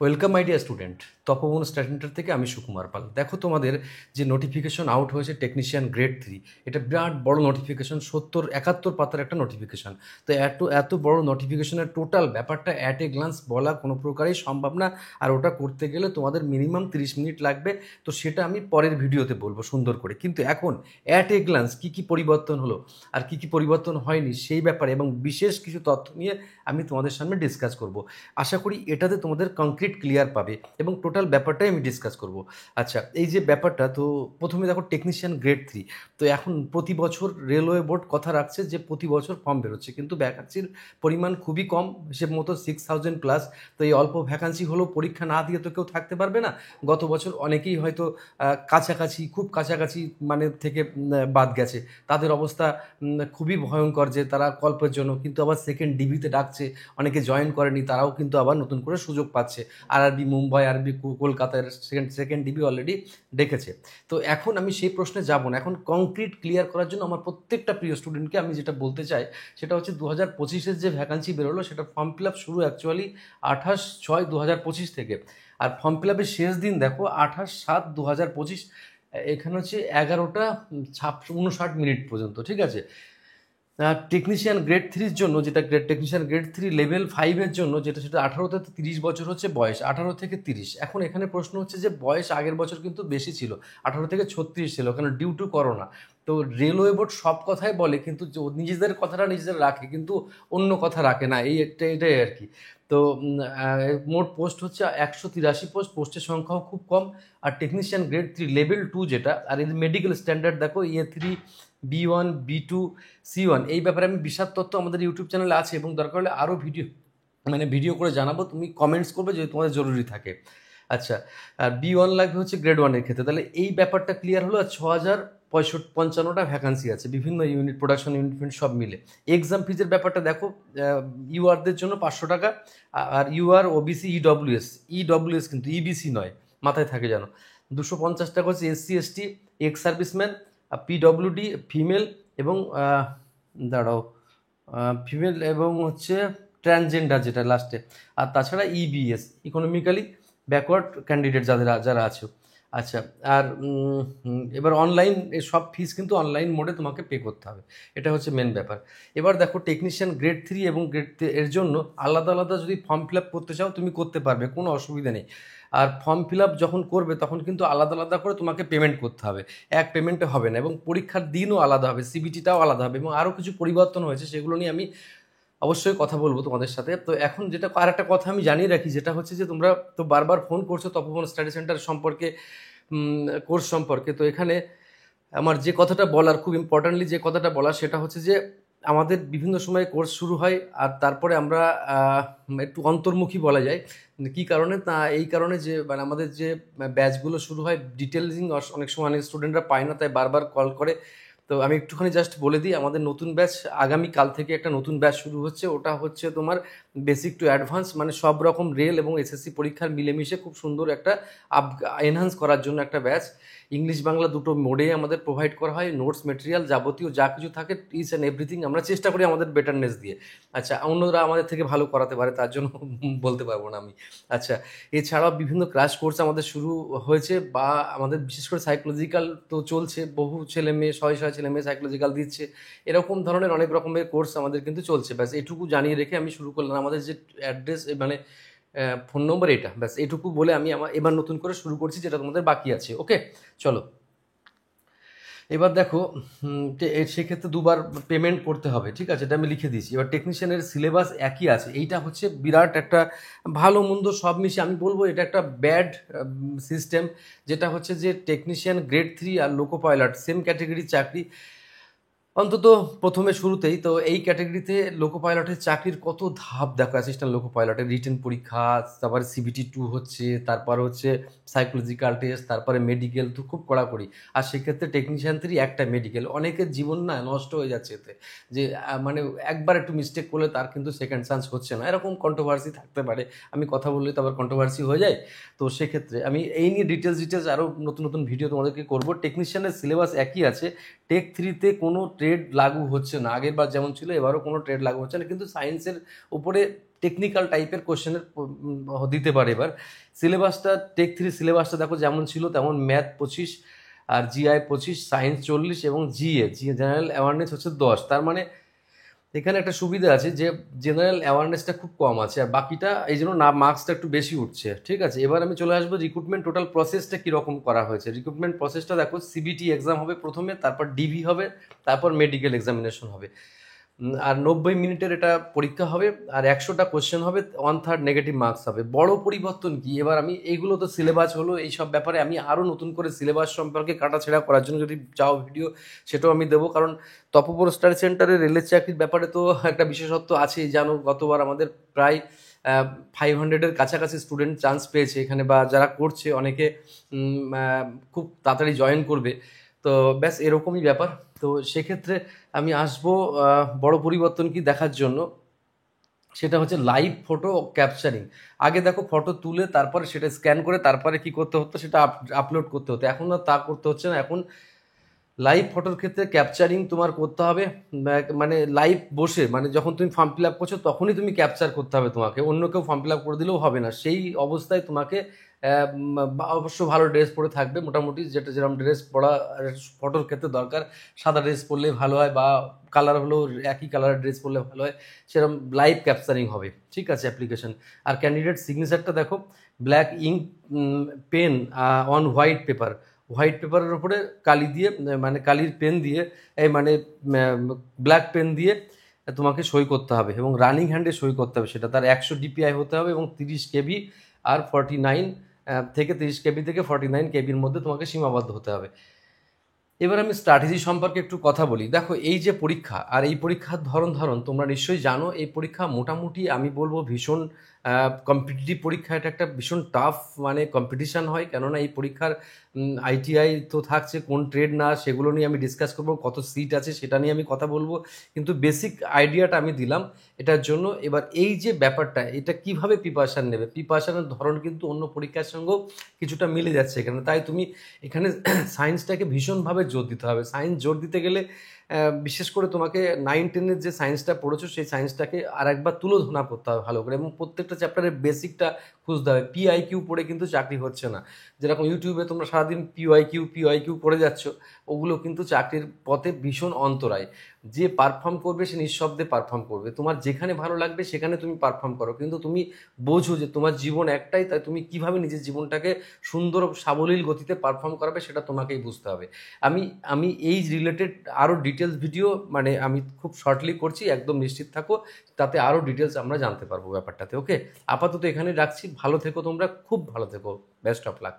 Welcome my dear student, Tapoban study centre থেকে আমি সুকুমার পাল। দেখো, তোমাদের যে নোটিফিকেশন আউট হয়েছে টেকনিশিয়ান গ্রেড 3, এটা বিরাট বড় নোটিফিকেশন, 71 পাতার একটা নোটিফিকেশন। তো এত এত বড় নোটিফিকেশনের টোটাল ব্যাপারটা অ্যাট এ গ্লান্স বলা কোনো প্রকারেই সম্ভব না। আর ওটা করতে গেলে তোমাদের মিনিমাম 30 মিনিট লাগবে। তো সেটা আমি পরের ভিডিওতে বলবো সুন্দর করে। কিন্তু এখন অ্যাট এ গ্লান্স কী কী পরিবর্তন হলো আর কী কী পরিবর্তন হয়নি সেই ব্যাপারে এবং বিশেষ কিছু তথ্য নিয়ে আমি তোমাদের সামনে ডিসকাস করব। আশা করি এটাতে তোমাদের কংক্রিট ক্লিয়ার পাবে এবং টোটাল ব্যাপারটাই আমি ডিসকাস করব। আচ্ছা, এই যে ব্যাপারটা, তো প্রথমে দেখো টেকনিশিয়ান গ্রেড 3। তো এখন প্রতি বছর রেলওয়ে বোর্ড কথা রাখছে যে প্রতি বছর ফর্ম বেরোচ্ছে, কিন্তু ভ্যাকান্সির পরিমাণ খুবই কম, হিসেব মতো 6000 প্লাস। তো এই অল্প ভ্যাকান্সি হলেও পরীক্ষা না দিয়ে তো কেউ থাকতে পারবে না। গত বছর অনেকেই হয়তো কাছাকাছি, খুব কাছাকাছি মানে থেকে বাদ গেছে। তাদের অবস্থা খুবই ভয়ঙ্কর, যে তারা কল্পের জন্য, কিন্তু আবার সেকেন্ড ডিবিতে ডাকছে। অনেকে জয়েন করেনি, তারাও কিন্তু আবার নতুন করে সুযোগ পাচ্ছে। আরআরবি মুম্বাই, আরবি কলকাতার সেকেন্ড ডিবি অলরেডি ডেকেছে। তো এখন আমি সেই প্রশ্নে যাব না, এখন কংক্রিট ক্লিয়ার করার জন্য আমার প্রত্যেকটা প্রিয় স্টুডেন্টকে আমি যেটা বলতে চাই সেটা হচ্ছে 2025-এর যে ভ্যাকান্সি বেরোলো সেটা ফর্ম ফিল আপ শুরু অ্যাকচুয়ালি 28/6/2025 থেকে। আর ফর্ম ফিল আপের শেষ দিন দেখো 28/7/2025। এখানে হচ্ছে 11টা 59 মিনিট পর্যন্ত, ঠিক আছে। টেকনিশিয়ান গ্রেড 3-র জন্য, যেটা টেকনিশিয়ান গ্রেড 3 লেভেল 5-এর জন্য, সেটা 18 থেকে 30 বছর হচ্ছে বয়স, 18 থেকে 30। এখন এখানে প্রশ্ন হচ্ছে যে বয়স আগের বছর কিন্তু বেশি ছিল, 18 থেকে 36 ছিল, কারণ ডিউ টু করোনা। তো রেলওয়ে বোর্ড সব কথাই বলে, কিন্তু নিজেদের কথাটা নিজেদের রাখে, কিন্তু অন্য কথা রাখে না, এটাই আর কি। তো মোট পোস্ট হচ্ছে 183 পোস্ট, পোস্টের সংখ্যাও খুব কম। আর টেকনিশিয়ান গ্রেড 3 লেভেল 2 যেটা, আর এই মেডিকেল স্ট্যান্ডার্ড দেখো A3, B1, B2, C1। এই ব্যাপারে আমি বিশদ তথ্য আমাদের ইউটিউব চ্যানেলে আছে, এবং দরকার হলে আরও ভিডিও করে জানাবো, তুমি কমেন্টস করবে যদি তোমাদের জরুরি থাকে। আচ্ছা, আর B1 লাগবে হচ্ছে গ্রেড 1-এর ক্ষেত্রে। তাহলে এই ব্যাপারটা ক্লিয়ার হলো। আর 6055টা ভ্যাকান্সি আছে বিভিন্ন ইউনিট, প্রোডাকশন ইউনিট সব মিলে। এক্সাম ফিজের ব্যাপারটা দেখো, ইউআরদের জন্য 500 টাকা, আর ইউআর, ওবিসি, ইডব্লিউএস কিন্তু ইবিসি নয়, মাথায় থাকে যেন। 250 টাকা হচ্ছে SC ST, ex serviceman, PWD, female এবং দাঁড়াও, ফিমেল এবং হচ্ছে ট্রান্সজেন্ডার যেটা লাস্টে। আর তাছাড়া ইবিএস, ইকোনমিক্যালি ব্যাকওয়ার্ড ক্যান্ডিডেট যারা আছে। আচ্ছা, আর এবার অনলাইন সব ফিস কিন্তু অনলাইন মোডে তোমাকে পে করতে হবে, এটা হচ্ছে মেন ব্যাপার। এবার দেখো, টেকনিশিয়ান গ্রেড 3 এবং এর জন্য আলাদা আলাদা যদি ফর্ম ফিল আপ করতে চাও তুমি করতে পারবে, কোনো অসুবিধা নেই। আর ফর্ম ফিল আপ যখন করবে তখন কিন্তু আলাদা আলাদা করে তোমাকে পেমেন্ট করতে হবে, এক পেমেন্টে হবে না। এবং পরীক্ষার দিনও আলাদা হবে, সিবিটিটাও আলাদা হবে, এবং আরও কিছু পরিবর্তন হয়েছে, সেগুলো নিয়ে আমি অবশ্যই কথা বলবো তোমাদের সাথে। তো এখন যেটা, আর একটা কথা আমি জানিয়ে রাখি, যেটা হচ্ছে যে তোমরা তো বারবার ফোন করছো তপবন স্টাডি সেন্টার সম্পর্কে, কোর্স সম্পর্কে। তো এখানে আমার যে কথাটা বলার, খুব ইম্পর্ট্যান্টলি যে কথাটা বলার, সেটা হচ্ছে যে আমাদের বিভিন্ন সময় কোর্স শুরু হয়, আর তারপরে আমরা একটু অন্তর্মুখী বলা যায়। কী কারণে? তা এই কারণে যে মানে আমাদের যে ব্যাচগুলো শুরু হয়, ডিটেলসিং অনেক সময় অনেক স্টুডেন্টরা পায় না, তাই বারবার কল করে। তো আমি একটুখানি জাস্ট বলে দিই, আমাদের নতুন ব্যাচ আগামীকাল থেকে একটা নতুন ব্যাচ শুরু হচ্ছে। ওটা হচ্ছে তোমার বেসিক টু অ্যাডভান্স, মানে সব রকম রেল এবং এসএসসি পরীক্ষার মিলেমিশে খুব সুন্দর একটা এনহান্স করার জন্য একটা ব্যাচ। ইংলিশ বাংলা দুটো মোডে আমাদের প্রোভাইড করা হয়, নোটস মেটেরিয়াল যাবতীয় যা কিছু থাকে, ইচ অ্যান্ড এভরিথিং আমরা চেষ্টা করি আমাদের বেটারনেস দিয়ে। আচ্ছা, অন্যরা আমাদের থেকে ভালো করাতে পারে, তার জন্য বলতে পারবো না আমি। আচ্ছা, এছাড়াও বিভিন্ন ক্রাশ কোর্স আমাদের শুরু হয়েছে, বা আমাদের বিশেষ করে সাইকোলজিক্যাল তো চলছে, বহু ছেলে মেয়ে, শয়ে শয়ে ছেলে মেয়ে সাইকোলজিক্যাল দিচ্ছে। এরকম ধরনের অনেক রকমের কোর্স আমাদের কিন্তু চলছে। ব্যাস এটুকু জানিয়ে রেখে আমি শুরু করলাম। আমাদের যে অ্যাড্রেস, মানে ফোন নম্বর এটা, ব্যাস এটুকু বলে আমি এবার নতুন করে শুরু করছি, যেটা তোমাদের বাকি আছে। ওকে, চলো। এবার দেখো, সেক্ষেত্রে দুবার পেমেন্ট করতে হবে, ঠিক আছে, এটা আমি লিখে দিয়েছি। এবার টেকনিশিয়ানের সিলেবাস একই আছে, এইটা হচ্ছে বিরাট একটা ভালো মন্দ সব মিশে আমি বলবো এটা একটা ব্যাড সিস্টেম। যেটা হচ্ছে যে টেকনিশিয়ান গ্রেড 3 আর লোকো পাইলট সেম ক্যাটেগরির চাকরি, অন্তত প্রথমে শুরুতেই। তো এই ক্যাটাগরিতে লোকো পাইলটের চাকরির কত ধাপ দেখো, অ্যাসিস্ট্যান্ট লোকো পাইলটের রিটেন পরীক্ষা, তারপরে CBT 2 হচ্ছে, তারপর হচ্ছে সাইকোলজিক্যাল টেস্ট, তারপরে মেডিকেল, তো খুব কড়াকড়ি। আর সেক্ষেত্রে টেকনিশিয়ান 3 একটা মেডিকেল, অনেকের জীবন না নষ্ট হয়ে যাচ্ছে এতে, যে মানে একবার একটু মিস্টেক করলে তার কিন্তু সেকেন্ড চান্স হচ্ছে না, এরকম কন্ট্রোভার্সি থাকতে পারে। আমি কথা বললে তো আবার কন্ট্রোভার্সি হয়ে যায়। তো সেক্ষেত্রে আমি এই নিয়ে ডিটেলস আরও নতুন নতুন ভিডিও তোমাদেরকে করবো। টেকনিশিয়ানের সিলেবাস একই আছে, টেক 3-তে কোনো ট্রেড লাগু হচ্ছে না, আগের বার যেমন ছিল এবারও কোনো ট্রেড লাগু হচ্ছে না, কিন্তু সায়েন্সের উপরে টেকনিক্যাল টাইপের কোশ্চেনের দিতে পারে। এবার সিলেবাসটা টেক 3 সিলেবাসটা দেখো যেমন ছিল তেমন, ম্যাথ 25 আর জিআই 25, সায়েন্স 40 এবং জেনারেল অ্যাওয়ারনেস হচ্ছে 10। তার মানে এখানে একটা সুবিধা আছে যে জেনারেল অ্যাওয়ারনেসটা খুব কম আছে, আর বাকিটা এই জন্য না মার্কসটা একটু বেশি উঠছে। ঠিক আছে, এবার আমি চলে আসবো রিক্রুটমেন্ট টোটাল প্রসেসটা কীরকম করা হয়েছে। রিক্রুটমেন্ট প্রসেসটা দেখো, সিবিটি এক্সাম হবে প্রথমে, তারপর ডিভি হবে, তারপর মেডিকেল এক্সামিনেশন হবে, আর 90 মিনিটের এটা পরীক্ষা হবে, আর 100টা কোশ্চেন হবে, 1/3 নেগেটিভ মার্কস হবে। বড় পরিবর্তন কি, এবার আমি এইগুলো তো সিলেবাস হলো, এইসব ব্যাপারে আমি আরও নতুন করে সিলেবাস সম্পর্কে কাটাছেড়া করার জন্য যদি চাও ভিডিও, সেটাও আমি দেবো। কারণ তপোবন স্টাডি সেন্টারে রেলের চাকরির ব্যাপারে তো একটা বিশেষত্ব আছেই, জানো গতবার আমাদের প্রায় 500-এর কাছাকাছি স্টুডেন্ট চান্স পেয়েছে এখানে, বা যারা করছে অনেকে খুব তাড়াতাড়ি জয়েন করবে। তো ব্যাস এরকমই ব্যাপার। তো সেক্ষেত্রে আমি আসবো বড় পরিবর্তন কি দেখার জন্য, সেটা হচ্ছে লাইভ ফটো ক্যাপচারিং। আগে দেখো ফটো তুলে তারপরে সেটা স্ক্যান করে তারপরে কি করতে হতো, সেটা আপলোড করতে হতো, এখন আর তা করতে হচ্ছে না। এখন লাইভ ফটোর ক্ষেত্রে ক্যাপচারিং তোমার করতে হবে, মানে লাইভ বসে, মানে যখন তুমি ফর্ম ফিল আপ করছো তখনই তুমি ক্যাপচার করতে হবে তোমাকে, অন্য কেউ ফর্ম ফিল আপ করে দিলেও হবে না। সেই অবস্থায় তোমাকে অবশ্য ভালো ড্রেস পরে থাকবে, মোটামুটি যেটা যেরকম ড্রেস পরা ফটোর ক্ষেত্রে দরকার, সাদা ড্রেস পরলে ভালো হয়, বা কালার হলেও একই কালারের ড্রেস পরলে ভালো হয়, সেরকম লাইভ ক্যাপচারিং হবে। ঠিক আছে, অ্যাপ্লিকেশন। আর ক্যান্ডিডেট সিগনেচারটা দেখো, black ink pen on white paper, white পেপারের ওপরে কালি দিয়ে, মানে কালির পেন দিয়ে, এই মানে ব্ল্যাক পেন দিয়ে তোমাকে সই করতে হবে, এবং রানিং হ্যান্ডে সই করতে হবে। সেটা তার 100 DPI হতে হবে, এবং 30 কেবি আর 49 থেকে 30 কেবি থেকে 49 কেবির মধ্যে তোমাকে সীমাবদ্ধ হতে হবে। এবার আমি স্ট্র্যাটেজি সম্পর্কে একটু কথা বলি। দেখো এই যে পরীক্ষা, আর এই পরীক্ষার ধরন তোমরা নিশ্চয়ই জানো। এই পরীক্ষা মোটামুটি আমি বলবো ভীষণ কম্পিটিটিভ পরীক্ষা, এটা একটা ভীষণ টাফ মানে কম্পিটিশান হয়। কেননা এই পরীক্ষার ITI তো থাকছে, কোন ট্রেড না সেগুলো নিয়ে আমি ডিসকাস করবো, কত সিট আছে সেটা নিয়ে আমি কথা বলবো, কিন্তু বেসিক আইডিয়াটা আমি দিলাম এটার জন্য। এবার এই যে ব্যাপারটা, এটা কিভাবে প্রিপারেশান নেবে, প্রিপারেশানের ধরন কিন্তু অন্য পরীক্ষার সঙ্গেও কিছুটা মিলে যাচ্ছে এখানে। তাই তুমি এখানে সায়েন্সটাকে ভীষণভাবে জোর দিতে হবে। সায়েন্স জোর দিতে গেলে বিশেষ করে তোমাকে 9-10-এর যে সায়েন্সটা পড়েছো সেই সায়েন্সটাকে আর একবার তুলোধনা করতে হবে ভালো করে, এবং প্রত্যেকটা চ্যাপ্টারের বেসিকটা খুঁজতে হবে। PIQ পড়ে কিন্তু চাকরি হচ্ছে না। যেরকম ইউটিউবে তোমরা সারাদিন PYQ পড়ে যাচ্ছ, ওগুলো কিন্তু চাকরির পথে ভীষণ অন্তরায়। যে পারফর্ম করবে সে নিঃশব্দে পারফর্ম করবে, তোমার যেখানে ভালো লাগবে সেখানে তুমি পারফর্ম করো, কিন্তু তুমি বোঝো যে তোমার জীবন একটাই, তাই তুমি কিভাবে নিজের জীবনটাকে সুন্দর সাবলীল গতিতে পারফর্ম করাবে সেটা তোমাকেই বুঝতে হবে। আমি এই রিলেটেড আরও ডিটেলস ভিডিও মানে আমি খুব শর্টলি করছি, একদম নিশ্চিত থাকো, তাতে আরও ডিটেলস আমরা জানতে পারবো ব্যাপারটাতে। ওকে, আপাতত এখানে রাখছি। ভালো থেকো তোমরা, খুব ভালো থেকো, বেস্ট অফ লাক।